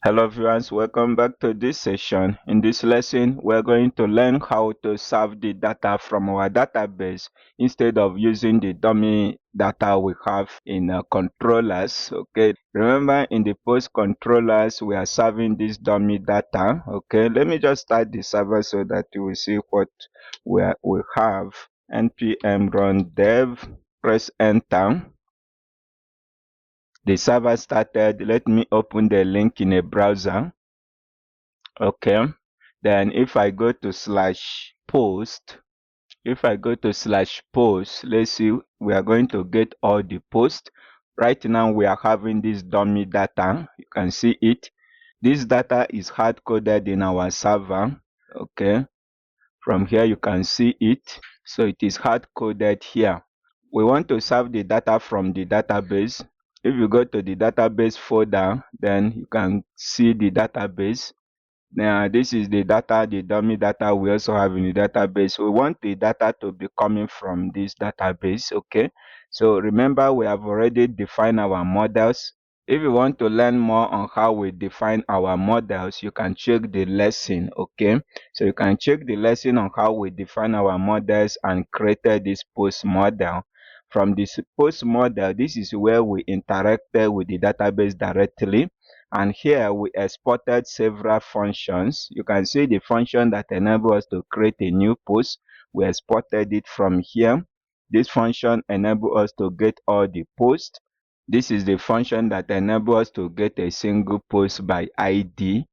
Hello viewers, welcome back to this session. In this lesson, we're going to learn how to serve the data from our database instead of using the dummy data we have in controllers. Okay, remember in the post controllers, we are serving this dummy data. Okay, let me just start the server so that you will see what we have. Npm run dev, press enter. The server started. Let me open the link in a browser. Okay, then if I go to /post, let's see, we are going to get all the posts. Right now we are having this dummy data. You can see it. This data is hard coded in our server. Okay, from here you can see it. So it is hard coded here. We want to serve the data from the database. If you go to the database folder, then you can see the database. Now, this is the data, the dummy data we also have in the database. We want the data to be coming from this database, okay? So remember, we have already defined our models. If you want to learn more on how we define our models, you can check the lesson, okay? So you can check the lesson on how we define our models and created this post model. From this post model, this is where we interacted with the database directly. And here we exported several functions. You can see the function that enables us to create a new post. We exported it from here. This function enables us to get all the posts. This is the function that enables us to get a single post by ID.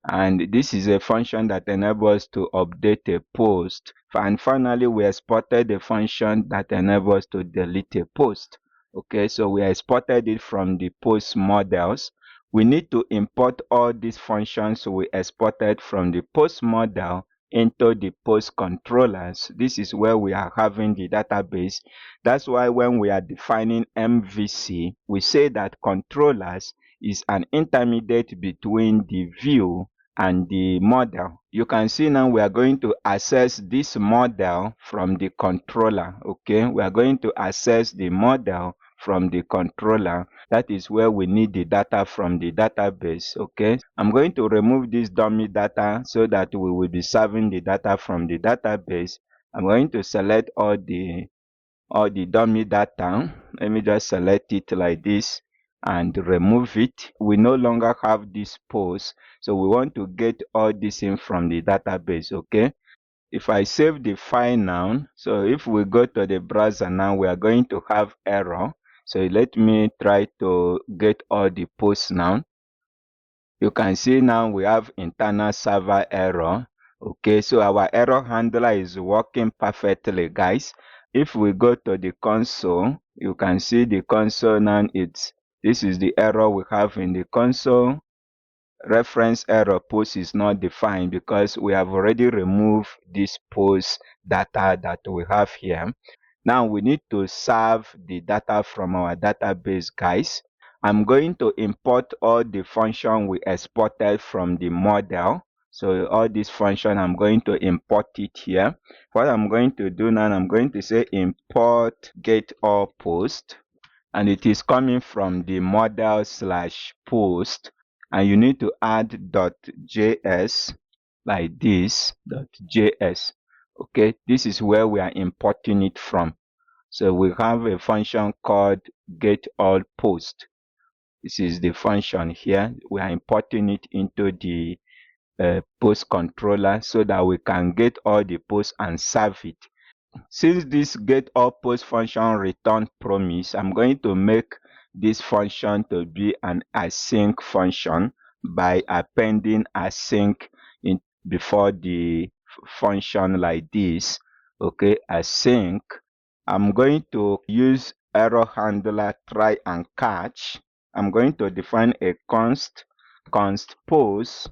And this is a function that enables us to update a post. And finally, we exported the function that enables us to delete a post. Okay, so we exported it from the post models. We need to import all these functions we exported from the post model into the post controllers. This is where we are having the database. That's why when we are defining MVC, we say that controllers is an intermediate between the view and the model. You can see now we are going to access this model from the controller. Okay, we are going to access the model from the controller. That is where we need the data from the database. Okay, I'm going to remove this dummy data so that we will be serving the data from the database. I'm going to select all the dummy data. Let me just select it like this and remove it. We no longer have this post, so we want to get all this in from the database. Okay, if I save the file now, so if we go to the browser now, we are going to have error. So let me try to get all the posts now. You can see now we have internal server error. Okay, so our error handler is working perfectly, guys. If we go to the console, you can see the console now. This is the error we have in the console. Reference error post is not defined because we have already removed this post data that we have here. Now we need to serve the data from our database, guys. I'm going to import all the function we exported from the model. So all this function, I'm going to import it here. What I'm going to do now, I'm going to say import get all post, and it is coming from the model/post, and you need to add .js like this, .js. Okay, this is where we are importing it from. So we have a function called get all post. This is the function here. We are importing it into the post controller so that we can get all the posts and serve it. Since this get all post function return promise, I'm going to make this function to be an async function by appending async in before the function like this. Okay, async. I'm going to use error handler try and catch. I'm going to define a const post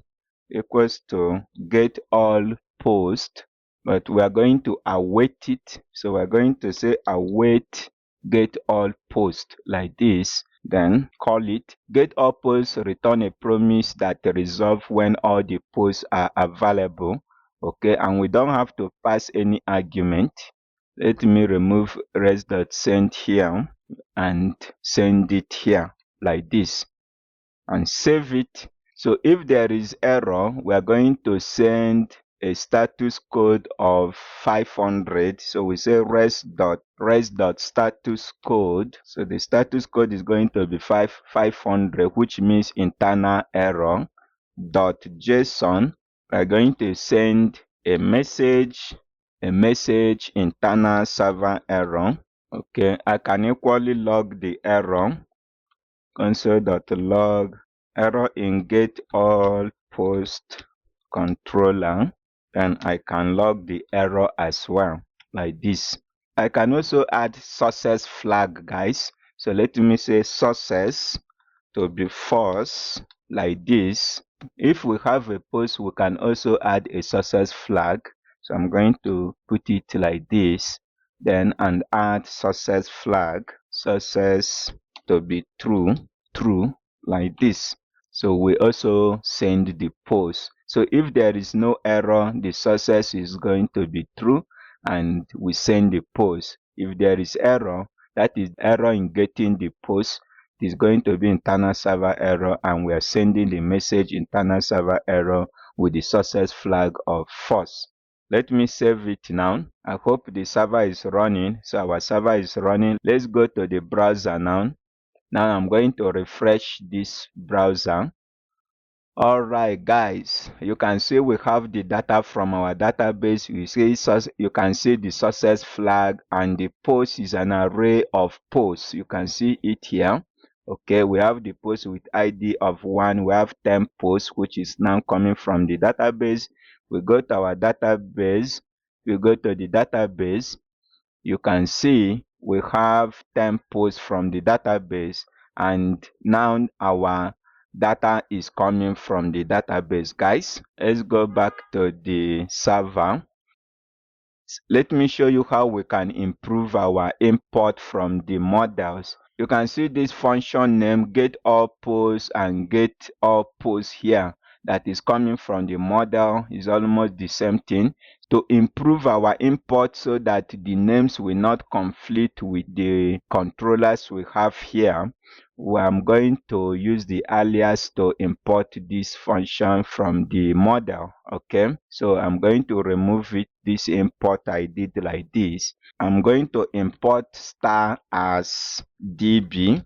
equals to get all post, but we are going to await it. So we're going to say await get all post like this, then call it get all posts return a promise that resolve when all the posts are available. Okay, and we don't have to pass any argument. Let me remove res.send here and send it here like this and save it. So if there is error, we are going to send a status code of 500. So we say rest.status code. So the status code is going to be 500, which means internal error. .json. We are going to send a message internal server error. Okay, I can equally log the error. Console.log error in get all post controller. Then I can log the error as well, like this. I can also add success flag, guys. So let me say success to be false, like this. If we have a post, we can also add a success flag. So I'm going to put it like this, then and add success flag, success to be true, like this. So we also send the post. So if there is no error, the success is going to be true and we send the post. If there is error, that is error in getting the post, it is going to be internal server error and we are sending the message internal server error with the success flag of false. Let me save it now. I hope the server is running. So our server is running. Let's go to the browser now. Now I'm going to refresh this browser. Alright guys, you can see we have the data from our database. You can see the success flag and the post is an array of posts. You can see it here. Okay, we have the post with ID of 1. We have 10 posts which is now coming from the database. We go to our database. We go to the database. You can see we have 10 posts from the database and now our data is coming from the database. Guys, let's go back to the server. Let me show you how we can improve our import from the models. You can see this function name get all posts and get all posts here that is coming from the model is almost the same thing. To improve our import so that the names will not conflict with the controllers we have here, I'm going to use the alias to import this function from the model. Okay, so I'm going to remove it, this import I did like this. I'm going to import star as db.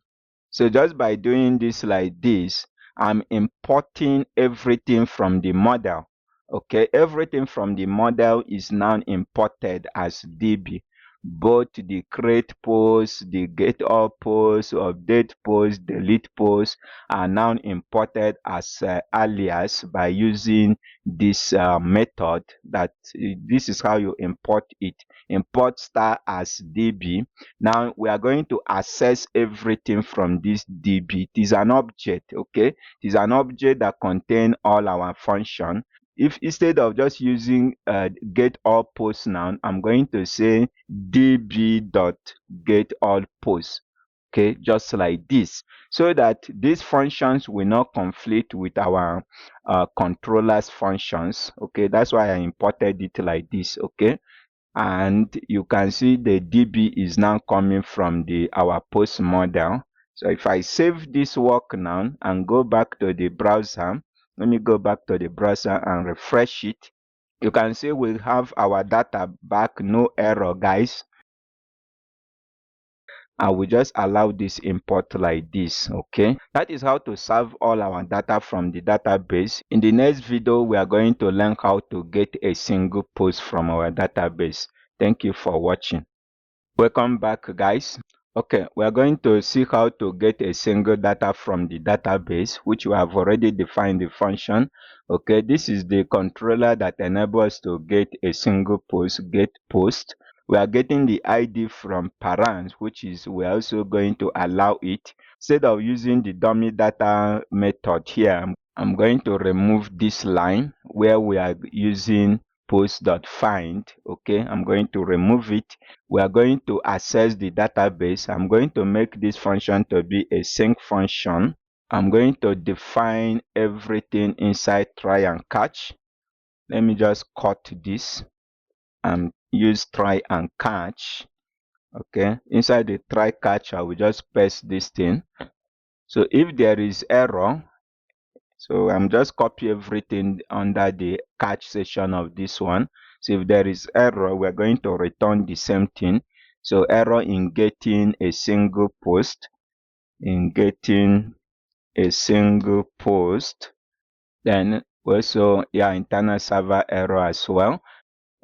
So just by doing this like this, I'm importing everything from the model. Okay, everything from the model is now imported as db. Both the create post, the get all post, update post, delete post are now imported as alias by using this method. This is how you import it. Import star as db. Now we are going to access everything from this db. It is an object, okay? It is an object that contains all our function. If instead of just using get all posts now, I'm going to say db.get all posts. Okay, just like this, so that these functions will not conflict with our controllers functions. Okay, that's why I imported it like this. Okay, and you can see the db is now coming from our post model. So if I save this work now and go back to the browser, let me go back to the browser and refresh it. You can see we have our data back, no error, guys. I will just allow this import like this. Okay, that is how to serve all our data from the database. In the next video, we are going to learn how to get a single post from our database. Thank you for watching. Welcome back, guys. Okay, we are going to see how to get a single data from the database, which we have already defined the function. Okay, this is the controller that enables us to get a single post, get post. We are getting the ID from params, which is we are also going to allow it. Instead of using the dummy data method here, I'm going to remove this line where we are using post.find. Okay, I'm going to remove it. We are going to access the database. I'm going to make this function to be a sync function. I'm going to define everything inside try and catch. Let me just cut this and use try and catch. Okay, inside the try catch, I will just paste this thing. So if there is error, So I'm just copy everything under the catch section of this one. So if there is error, we're going to return the same thing. So error in getting a single post, in getting a single post. Then also, yeah, internal server error as well.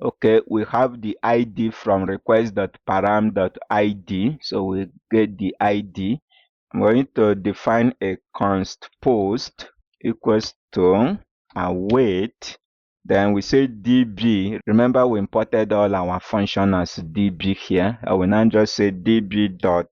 Okay, we have the ID from request.param.id. So we get the ID. I'm going to define a const post equals to await. Then we say db. Remember, we imported all our function as db here. I will now just say db dot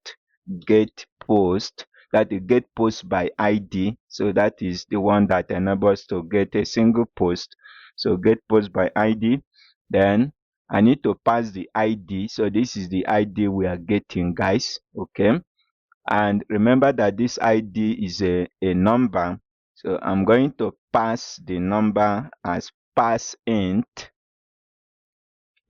get post. That is get post by ID. So that is the one that enables to get a single post. So get post by ID. Then I need to pass the ID. So this is the ID we are getting, guys. Okay. And remember that this ID is a number. So I'm going to pass the number as pass int,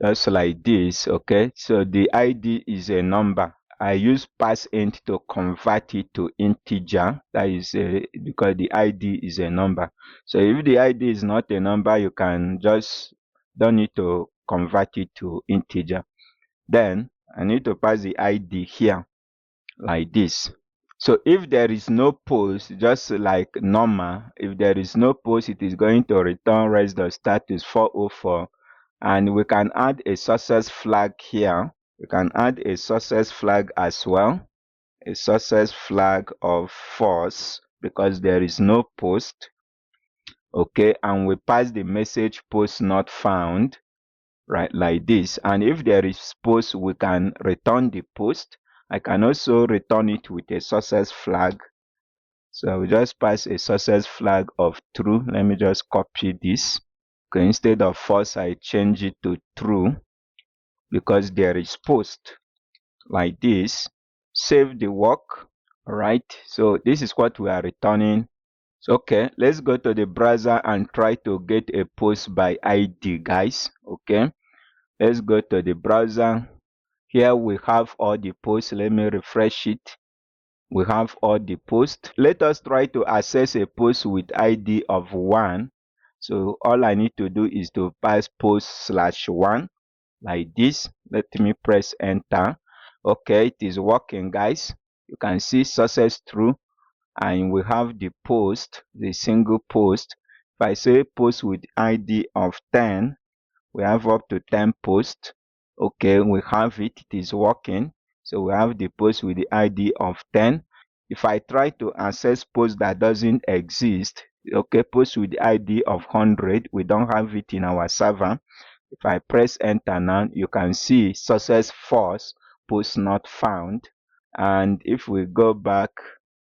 just like this. Okay, so the ID is a number. I use pass int to convert it to integer. That is because the ID is a number. So if the ID is not a number, you can just don't need to convert it to integer. Then I need to pass the ID here like this. So if there is no post, just like normal, if there is no post, it is going to return res.status 404. And we can add a success flag here. We can add a success flag as well. A success flag of false because there is no post. Okay, and we pass the message post not found, right, like this. And if there is post, we can return the post. I can also return it with a success flag. So I will just pass a success flag of true. Let me just copy this. Okay, instead of false, I change it to true because there is post like this. Save the work. All right. So this is what we are returning. So, okay, let's go to the browser and try to get a post by ID, guys. Okay. Let's go to the browser. Here we have all the posts. Let me refresh it. We have all the posts. Let us try to access a post with ID of 1. So all I need to do is to pass post/1 like this. Let me press enter. Okay, it is working, guys. You can see success true, and we have the post, the single post. If I say post with ID of 10, we have up to 10 posts. Okay, we have it. It is working. So we have the post with the ID of 10. If I try to access post that doesn't exist, okay, post with the ID of 100, we don't have it in our server. If I press enter now, you can see success false, post not found. And if we go back,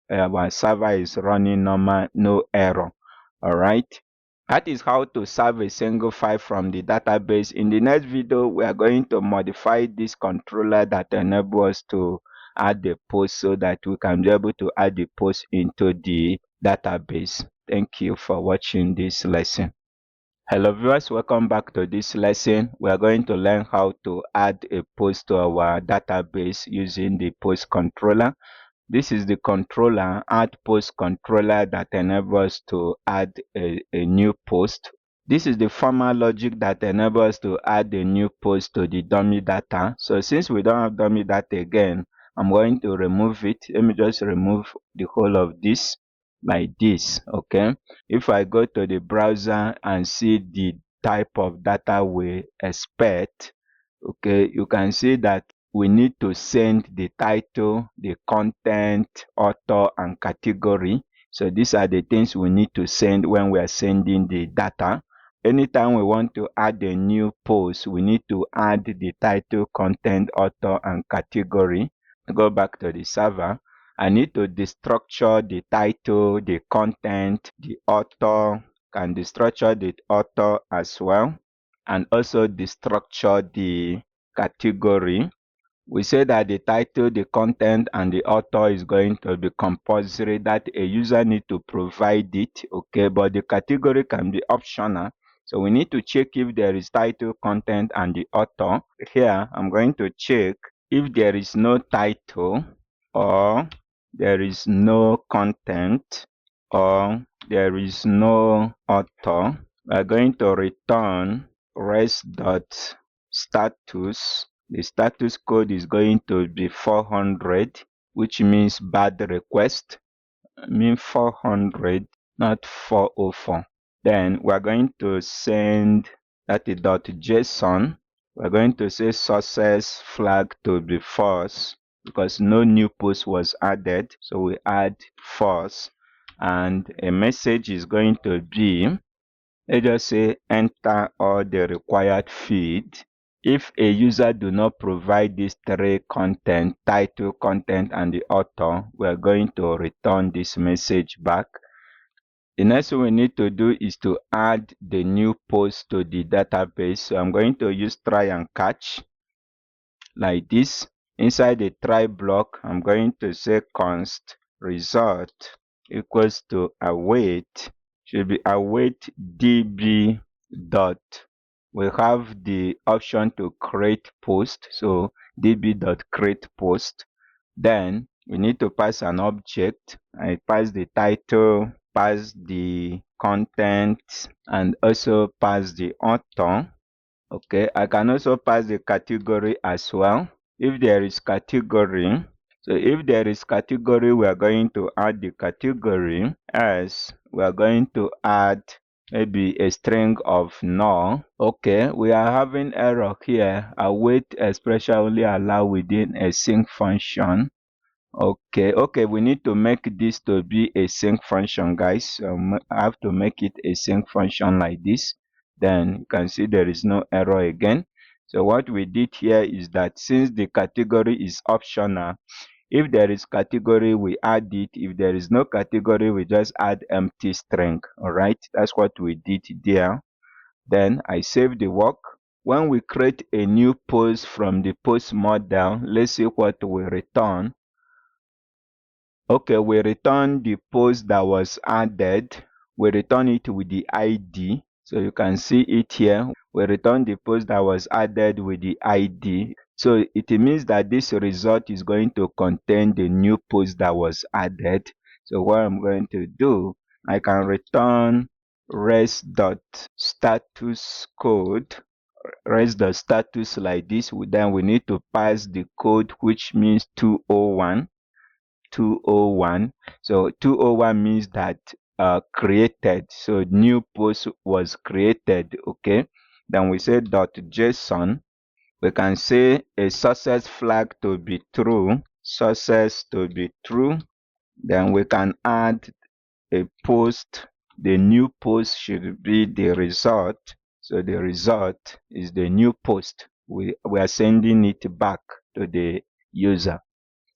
our server is running normal, no error. All right. That is how to serve a single file from the database. In the next video, we are going to modify this controller that enables us to add the post so that we can be able to add the post into the database. Thank you for watching this lesson. Hello viewers, welcome back to this lesson. We are going to learn how to add a post to our database using the post controller. This is the controller, add post controller, that enables us to add a new post. This is the formal logic that enables us to add a new post to the dummy data. So since we don't have dummy data again, I'm going to remove it. Let me just remove the whole of this like this. Okay. If I go to the browser and see the type of data we expect, okay, you can see that we need to send the title, the content, author, and category. So these are the things we need to send when we are sending the data. Anytime we want to add a new post, we need to add the title, content, author, and category. Go back to the server. I need to destructure the title, the content, the author, and destructure the author as well, and also destructure the category. We say that the title, the content, and the author is going to be compulsory, that a user need to provide it, okay, but the category can be optional. So we need to check if there is title, content, and the author. Here, I'm going to check if there is no title or there is no content. or there is no author, we are going to return rest.status. The status code is going to be 400, which means bad request. I mean 400, not 404. Then we're going to send that is .json. We're going to say success flag to be false because no new post was added. So we add false, and a message is going to be, let's just say enter all the required field. If a user do not provide these three content, title, content, and the author, we are going to return this message back. The next thing we need to do is to add the new post to the database. So I'm going to use try and catch like this. Inside the try block, I'm going to say const result equals to await, should be await db dot. We have the option to create post, so db dot create post. Then we need to pass an object. I pass the title, pass the content, and also pass the author. Okay, I can also pass the category as well. If there is category, so if there is category, we are going to add the category as we are going to add maybe a string of null. Okay, we are having error here. Await expression only allow within a sync function. Okay, we need to make this to be a sync function, guys. I have to make it a sync function like this. Then you can see there is no error again. So what we did here is that since the category is optional, if there is category, we add it. If there is no category, we just add empty string. All right, that's what we did there. Then I save the work. When we create a new post from the post model, let's see what we return. Okay, we return the post that was added. We return it with the ID. So you can see it here. We return the post that was added with the ID. So it means that this result is going to contain the new post that was added. So what I'm going to do, I can return rest.status code, rest.status like this. Then we need to pass the code, which means 201. 201. So 201 means that created. So new post was created. Okay. Then we say .json. We can say a success flag to be true. Success to be true. Then we can add a post. The new post should be the result. So the result is the new post. We are sending it back to the user.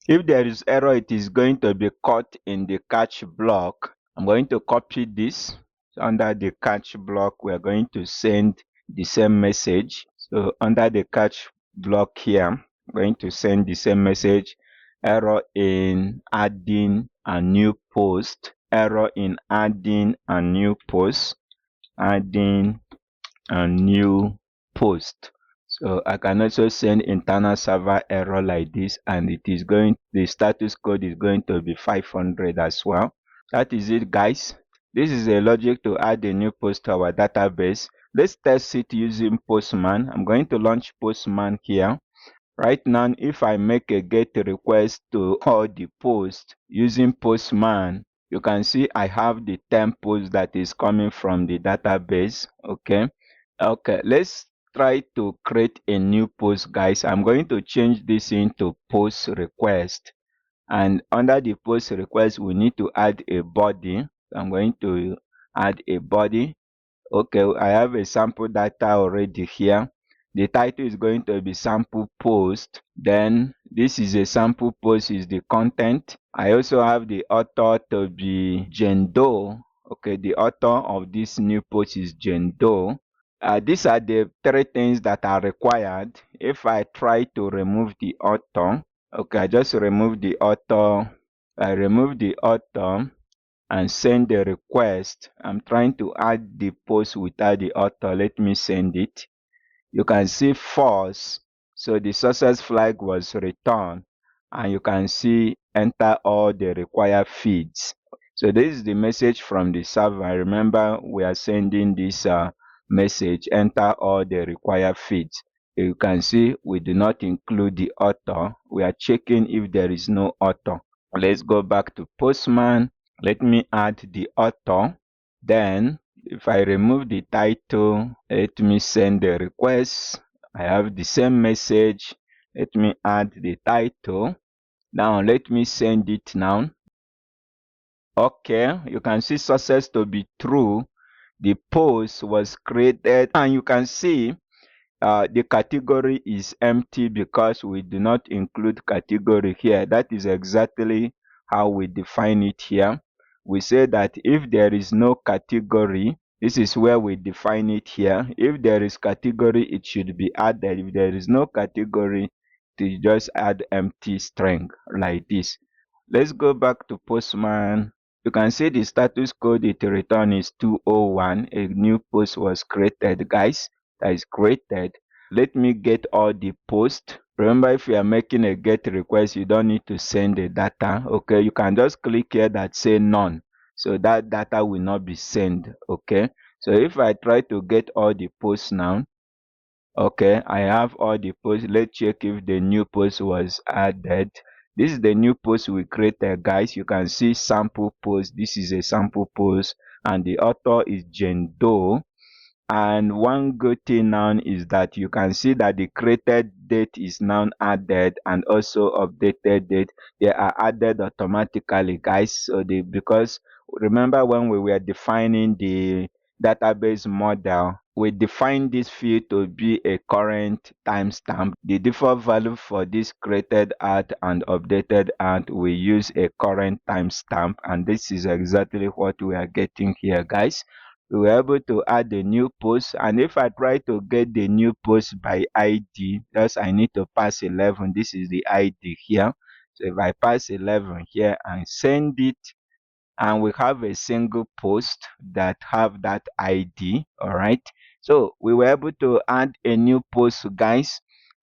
If there is error, it is going to be caught in the catch block. I'm going to copy this. Under the catch block, we are going to send the same message. So under the catch block here, I'm going to send the same message. Error in adding a new post. Error in adding a new post. Adding a new post. So I can also send internal server error like this, and the status code is going to be 500 as well. That is it, guys. This is a logic to add a new post to our database. Let's test it using Postman. I'm going to launch Postman here. Right now, if I make a GET request to call the post using Postman, you can see I have the 10 posts that is coming from the database. Okay, let's try to create a new post, guys. I'm going to change this into post request, and under the post request we need to add a body. I'm going to add a body. Okay, I have a sample data already here. The title is going to be sample post. Then this is a sample post, is the content. I also have the author to be Jane Doe. Okay, the author of this new post is Jane Doe. These are the three things that are required. If I try to remove the author, okay, I just remove the author. I remove the author and send the request. I'm trying to add the post without the author. Let me send it. You can see false. So the success flag was returned, and you can see enter all the required fields. So this is the message from the server. Remember, we are sending this message, enter all the required fields. You can see we do not include the author. We are checking if there is no author. Let's go back to Postman. Let me add the author. Then if I remove the title, let me send the request. I have the same message. Let me add the title. Now let me send it now. Okay, you can see success to be true. The post was created, and you can see the category is empty because we do not include category here. That is exactly how we define it here. We say that if there is no category, this is where we define it here. If there is category, it should be added. If there is no category, to just add empty string like this. Let's go back to Postman. You can see the status code it return is 201. A new post was created, guys. That is created. Let me get all the posts. Remember, if you are making a get request, you don't need to send the data. Okay, you can just click here that say none. So that data will not be sent. Okay, so if I try to get all the posts now, okay, I have all the posts. Let's check if the new post was added. This is the new post we created, guys. You can see sample post. This is a sample post, and the author is Jane Doe. And one good thing now is that you can see that the created date is now added, and also updated date. They are added automatically, guys. So because remember when we were defining the database model, we defined this field to be a current timestamp. The default value for this created art and updated art, we use a current timestamp, and this is exactly what we are getting here, guys. We were able to add a new post, and if I try to get the new post by ID, just I need to pass 11. This is the ID here. So if I pass 11 here and send it, and we have a single post that have that ID. All right, so we were able to add a new post, guys,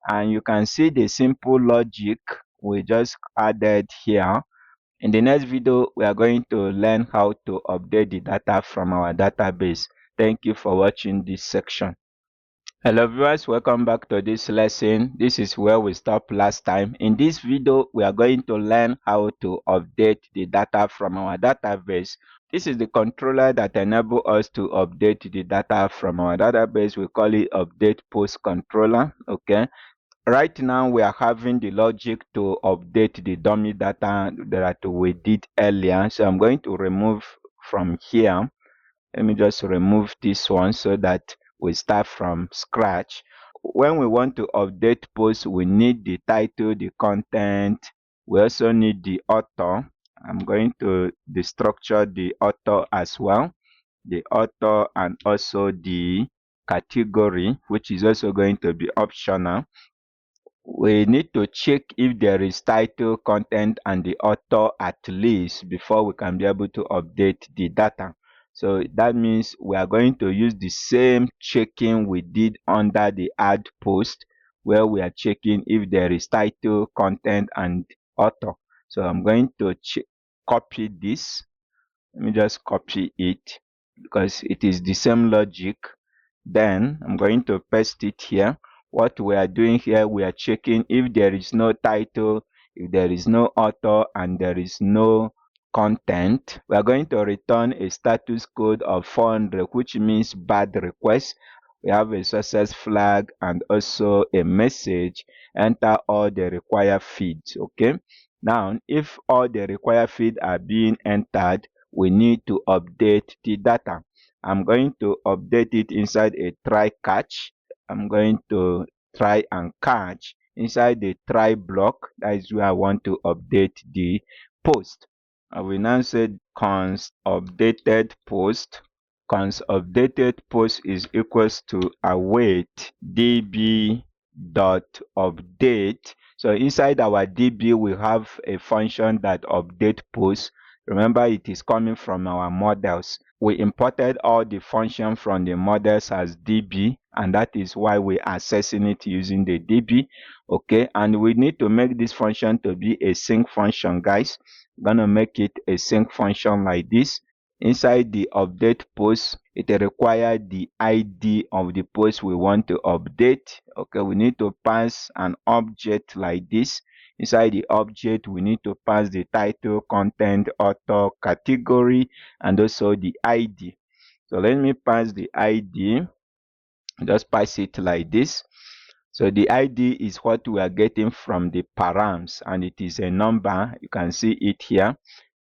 and you can see the simple logic we just added here. In the next video, we are going to learn how to update the data from our database. Thank you for watching this section. Hello viewers, welcome back to this lesson. This is where we stopped last time. In this video, we are going to learn how to update the data from our database. This is the controller that enables us to update the data from our database. We call it update post controller. Okay. Right now, we are having the logic to update the dummy data that we did earlier. So I'm going to remove from here. Let me just remove this one so that we start from scratch. When we want to update posts, we need the title, the content. We also need the author. I'm going to destructure the author as well. The author and also the category, which is also going to be optional. We need to check if there is title, content, and the author at least before we can be able to update the data. So that means we are going to use the same checking we did under the add post, where we are checking if there is title, content, and author. So I'm going to copy this. Let me just copy it because it is the same logic. Then I'm going to paste it here. What we are doing here, we are checking if there is no title, if there is no author, and there is no content. We are going to return a status code of 400, which means bad request. We have a success flag and also a message. Enter all the required fields. Okay. Now, if all the required fields are being entered, we need to update the data. I'm going to update it inside a try catch. I'm going to try and catch inside the try block. That is where I want to update the post. I will now say const updated post. Const updated post is equals to await db dot update. So inside our db, we have a function that update post. Remember, it is coming from our models. We imported all the function from the models as db, and that is why we're accessing it using the db. Okay, and we need to make this function to be a sync function, guys. gonna make it a sync function like this. Inside the update post, it requires the ID of the post we want to update. Okay, we need to pass an object like this. Inside the object, we need to pass the title, content, author, category, and also the ID. So let me pass the ID. Just pass it like this. So the ID is what we are getting from the params, and it is a number. You can see it here.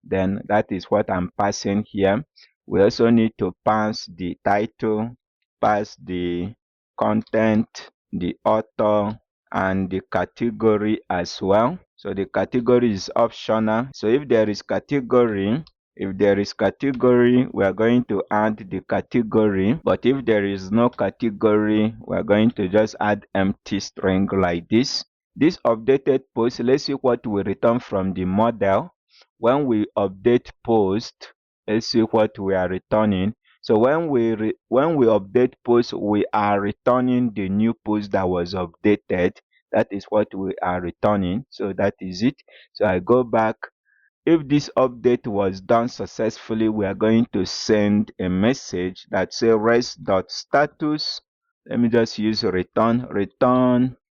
Then that is what I'm passing here. We also need to pass the title, pass the content, the author, and the category as well. So the category is optional. So if there is category, we are going to add the category. But if there is no category, we are going to just add empty string like this. This updated post, let's see what we return from the model. When we update post, let's see what we are returning. So when we update post, we are returning the new post that was updated. That is what we are returning. So that is it. So I go back. If this update was done successfully, we are going to send a message that says res.status. Let me just use return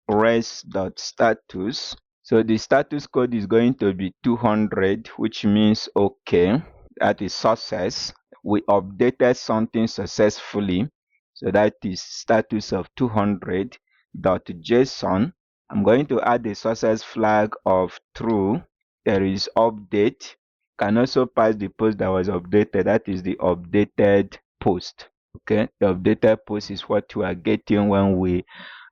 res.status. So the status code is going to be 200, which means okay. That is success. We updated something successfully. So that is status of 200.json. I'm going to add a success flag of true. There is update. Can also pass the post that was updated. That is the updated post. Okay, the updated post is what you are getting when we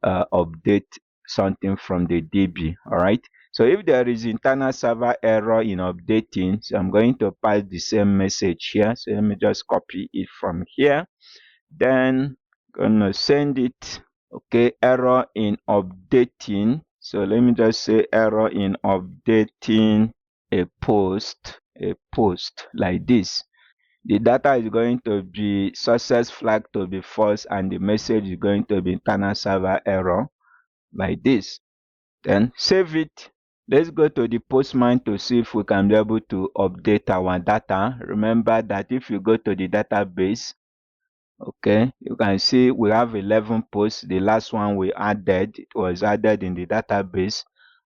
update something from the DB. All right. So if there is internal server error in updating, so I'm going to pass the same message here. So let me just copy it from here. Then gonna send it. Okay, error in updating. So let me just say error in updating a post like this. The data is going to be success flag to be false, and the message is going to be internal server error like this. Then save it. Let's go to the Postman to see if we can be able to update our data. Remember that if you go to the database, okay, you can see we have 11 posts. The last one we added, it was added in the database.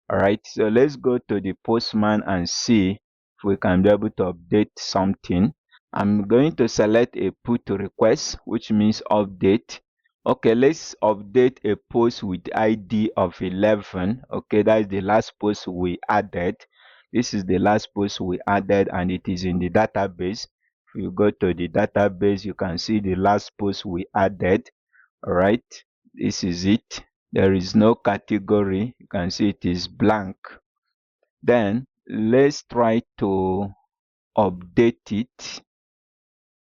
All right, so let's go to the Postman and see if we can be able to update something. I'm going to select a put request, which means update. Okay, let's update a post with ID of 11. Okay, that is the last post we added. This is the last post we added, and it is in the database. If you go to the database, you can see the last post we added. All right, this is it. There is no category. You can see it is blank. Then let's try to update it.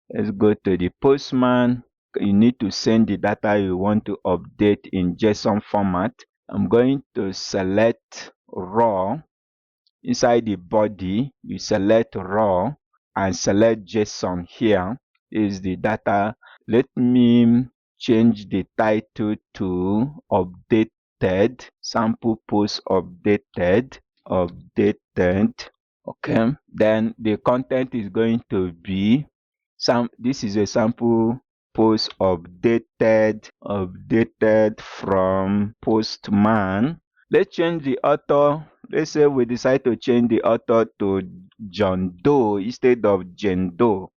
Let's go to the Postman. You need to send the data you want to update in JSON format. I'm going to select raw. Inside the body, you select raw and select JSON here. Is the data. Let me change the title to updated, sample post updated. Okay, then the content is going to be this is a sample post updated from Postman. Let's change the author. Let's say we decide to change the author to John Doe instead of Jane Doe.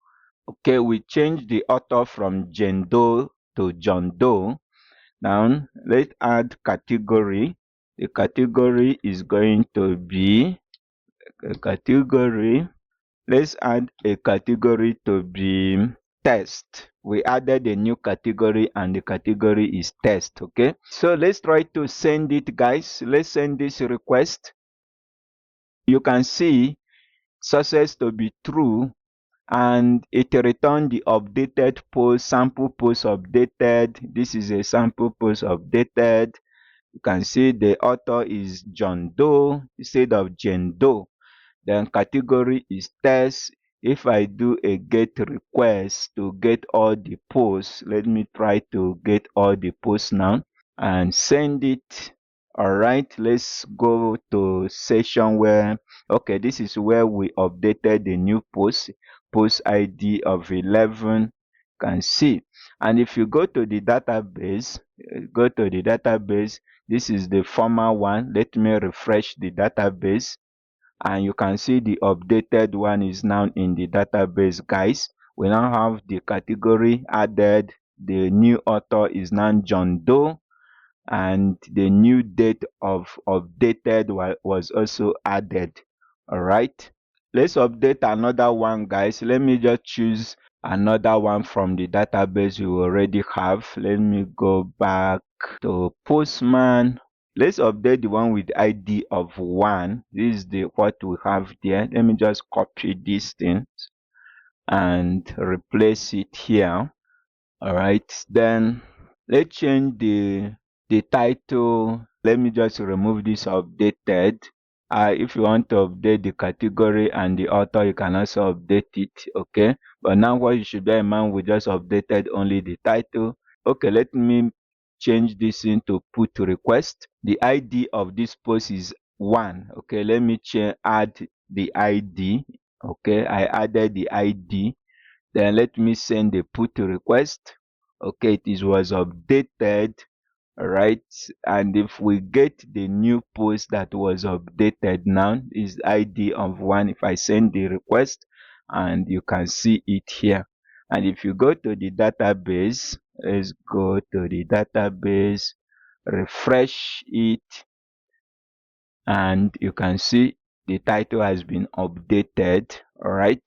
Okay, we change the author from Jane Doe to John Doe. Now let's add category. The category is going to be a category. Let's add a category to be test. We added a new category, and the category is test. Okay, so let's try to send it, guys. Let's send this request. You can see success to be true, and it returned the updated post, sample post updated. This is a sample post updated. You can see the author is John Doe instead of Jane Doe. Then category is test. If I do a get request to get all the posts, let me try to get all the posts now and send it. All right, let's go to session where, okay, this is where we updated the new post ID of 11. Can see. And if you go to the database, this is the former one. Let me refresh the database, and you can see the updated one is now in the database, guys. We now have the category added. The new author is now John Doe, and the new date of updated was also added. All right, let's update another one, guys. Let me just choose another one from the database we already have. Let me go back to Postman. Let's update the one with ID of 1. This is the what we have there. Let me just copy this thing and replace it here. All right, then let's change the title. Let me just remove this updated. If you want to update the category and the author, you can also update it. Okay, but now what you should bear in mind, we just updated only the title. Okay, let me change this into put request. The ID of this post is 1. Okay, let me add the ID. Okay, I added the ID. Then let me send the put request. Okay, it was updated. All right, and if we get the new post that was updated now, is ID of 1. If I send the request, and you can see it here. And if you go to the database, let's go to the database, refresh it, and you can see the title has been updated. All right,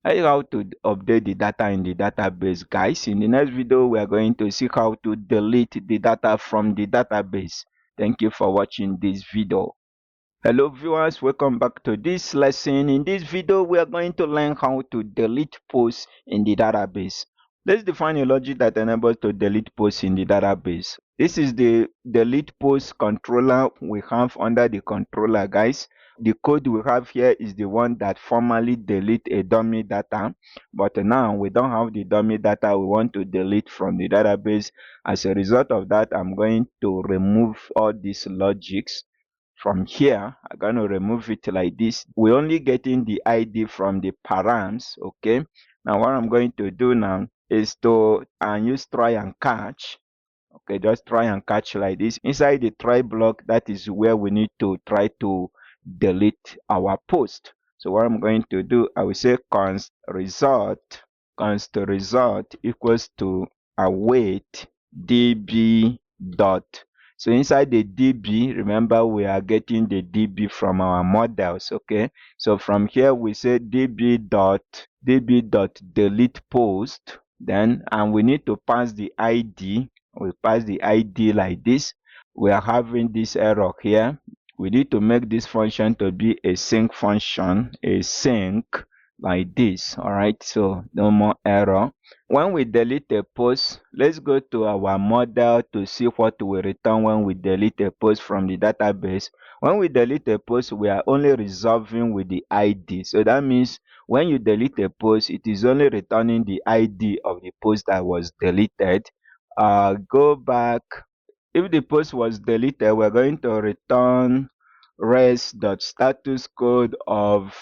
that's how to update the data in the database, guys. In the next video, we are going to see how to delete the data from the database. Thank you for watching this video. Hello viewers, welcome back to this lesson. In this video, we are going to learn how to delete posts in the database. Let's define a logic that enables to delete posts in the database. This is the delete post controller we have under the controller, guys. The code we have here is the one that formerly delete a dummy data, but now we don't have the dummy data we want to delete from the database. As a result of that, I'm going to remove all these logics from here. I'm going to remove it like this. We're only getting the ID from the params. Okay, now what I'm going to do now is to use try and catch. Okay, just try and catch like this. Inside the try block, that is where we need to try to delete our post. So what I'm going to do, I will say const result equals to await db dot. So inside the db, remember we are getting the db from our models. Okay, so from here we say db dot delete post. Then, and we need to pass the id. We pass the id like this. We are having this error here. We need to make this function to be a sync function, a sync like this. All right, so no more error. When we delete a post, let's go to our model to see what we return when we delete a post from the database. When we delete a post, we are only resolving with the id. So that means when you delete a post, it is only returning the id of the post that was deleted. Go back. If the post was deleted, we're going to return res.status code of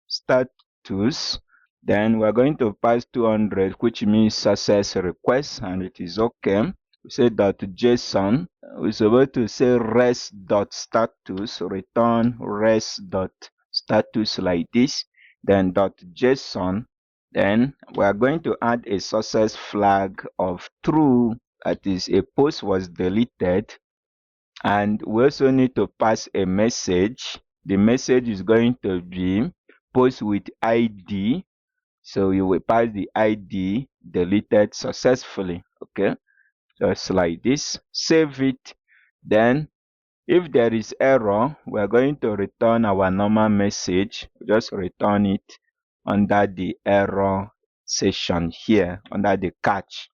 status. Then we're going to pass 200, which means success request, and it is okay. We say .json. We're supposed to say res.status, return res.status like this. Then .json. Then we are going to add a success flag of true, that is a post was deleted. And we also need to pass a message. The message is going to be post with id. So you will pass the id deleted successfully. Okay, just like this. Save it. Then if there is error, we are going to return our normal message. Just return it under the error section here, under the catch.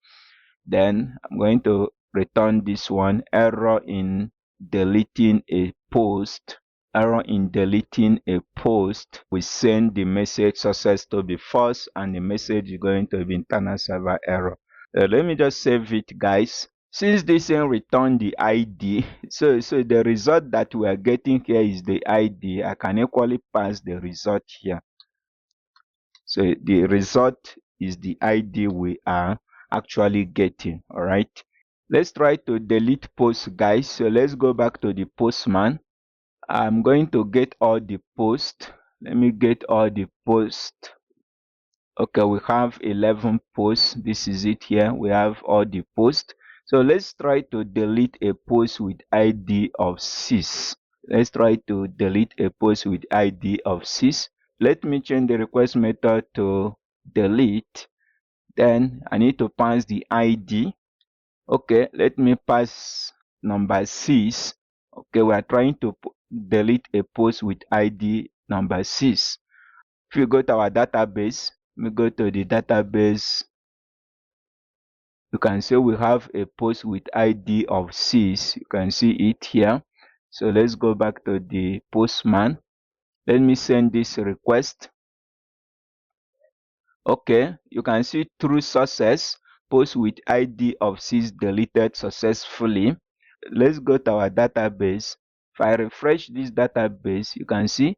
Then I'm going to return this one, error in deleting a post. Error in deleting a post. We send the message success to be false, and the message is going to be internal server error. Let me just save it, guys. Since this thing return the ID, so the result that we are getting here is the ID. I can equally pass the result here. So the result is the ID we are actually getting. All right. Let's try to delete post, guys. So let's go back to the postman. I'm going to get all the post. Let me get all the post. Okay, we have 11 posts. This is it here. We have all the posts. So let's try to delete a post with ID of 6. Let's try to delete a post with ID of 6. Let me change the request method to delete. Then I need to pass the ID. Okay, let me pass number 6. Okay, we are trying to delete a post with ID number 6. If you go to our database, we go to the database, you can see we have a post with ID of 6. You can see it here. So let's go back to the postman. Let me send this request. Okay, you can see through success, post with ID of 6 deleted successfully. Let's go to our database. If I refresh this database, you can see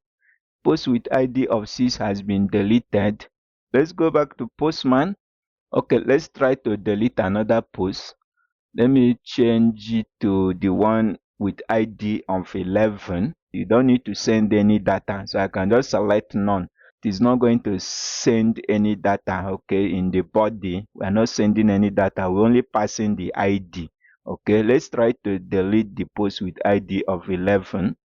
post with ID of 6 has been deleted. Let's go back to postman. Okay, let's try to delete another post. Let me change it to the one with ID of 11. You don't need to send any data, so I can just select none. It is not going to send any data. Okay, in the body we are not sending any data, we're only passing the ID. Okay, let's try to delete the post with ID of 11,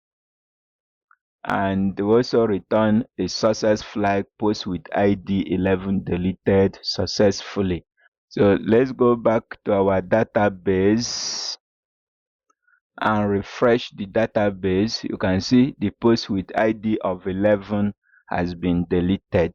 and we also return a success flag, post with ID 11 deleted successfully. So let's go back to our database and refresh the database. You can see the post with ID of 11 has been deleted.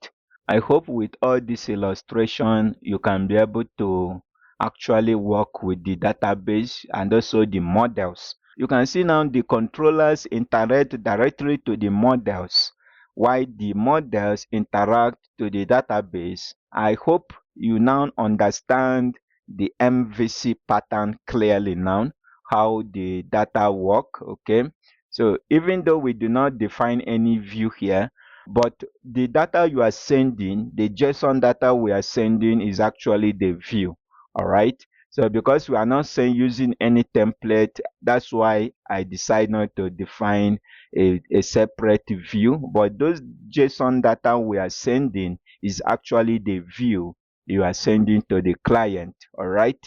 I hope with all this illustration you can be able to actually work with the database and also the models. You can see now the controllers interact directly to the models, while the models interact to the database. I hope you now understand the MVC pattern clearly now, how the data work. Okay, so even though we do not define any view here, but the data you are sending, the JSON data we are sending is actually the view. All right, so because we are not saying using any template, that's why I decide not to define a separate view, but those JSON data we are sending is actually the view you are sending to the client. All right,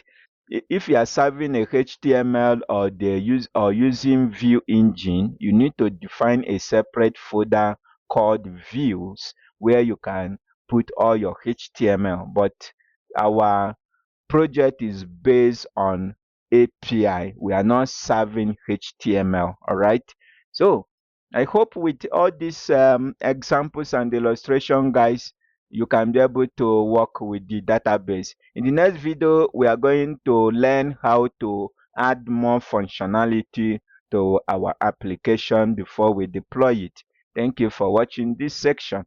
if you are serving a HTML or using view engine, you need to define a separate folder called views where you can put all your HTML. But our project is based on API. We are not serving HTML. All right. So I hope with all these examples and illustration, guys, you can be able to work with the database. In the next video, we are going to learn how to add more functionality to our application before we deploy it. Thank you for watching this section.